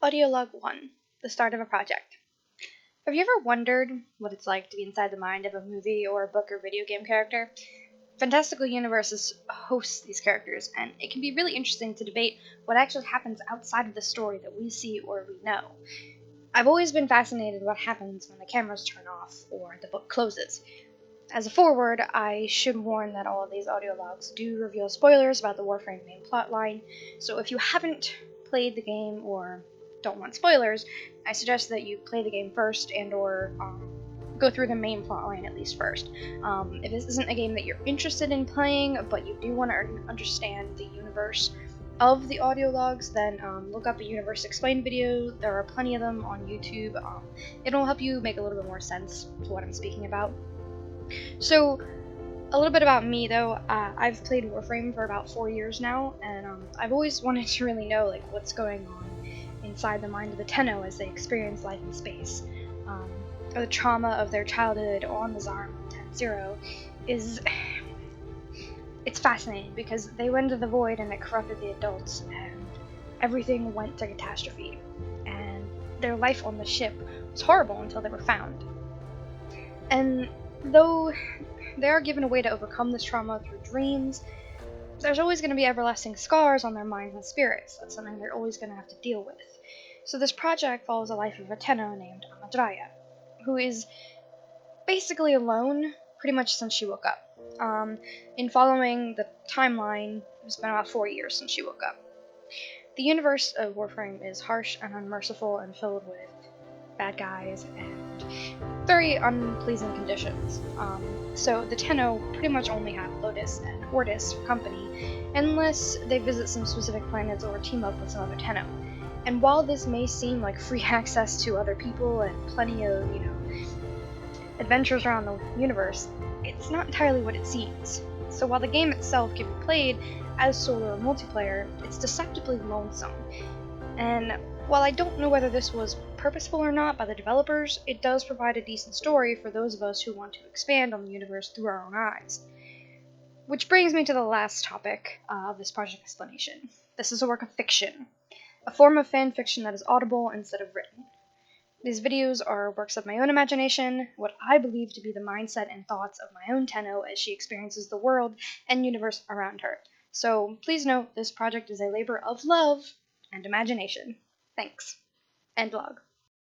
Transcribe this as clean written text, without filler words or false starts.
Audio Log 1, the start of a project. Have you ever wondered what it's like to be inside the mind of a movie or a book or video game character? Fantastical Universes hosts these characters, and it can be really interesting to debate what actually happens outside of the story that we see or we know. I've always been fascinated what happens when the cameras turn off or the book closes. As a foreword, I should warn that all of these audio logs do reveal spoilers about the Warframe main plotline, so if you haven't played the game or don't want spoilers, I suggest that you play the game first and/or go through the main plotline at least first. If this isn't a game that you're interested in playing, but you do want to understand the universe of the audio logs, then look up a Universe Explained video. There are plenty of them on YouTube. It'll help you make a little bit more sense to what I'm speaking about. So, a little bit about me though. I've played Warframe for about 4 years now, and I've always wanted to really know what's going on inside the mind of the Tenno as they experience life in space. Or the trauma of their childhood on the Zarm 10-0 it's fascinating because they went into the void and it corrupted the adults, and everything went to catastrophe. And their life on the ship was horrible until they were found. And though they are given a way to overcome this trauma through dreams, there's always going to be everlasting scars on their minds and spirits. That's something they're always going to have to deal with. So this project follows the life of a Tenno named Amadraya, who is basically alone pretty much since she woke up. In following the timeline, it's been about 4 years since she woke up. The universe of Warframe is harsh and unmerciful and filled with bad guys and very unpleasing conditions. So the Tenno pretty much only have Lotus and Hortus for company, unless they visit some specific planets or team up with some other Tenno. And while this may seem like free access to other people and plenty of, adventures around the universe, it's not entirely what it seems. So while the game itself can be played as solo or multiplayer, it's deceptively lonesome. And while I don't know whether this was purposeful or not by the developers, it does provide a decent story for those of us who want to expand on the universe through our own eyes. Which brings me to the last topic of this project explanation. This is a work of fiction, a form of fan fiction that is audible instead of written. These videos are works of my own imagination, what I believe to be the mindset and thoughts of my own Tenno as she experiences the world and universe around her. So please note, this project is a labor of love and imagination. Thanks. End log.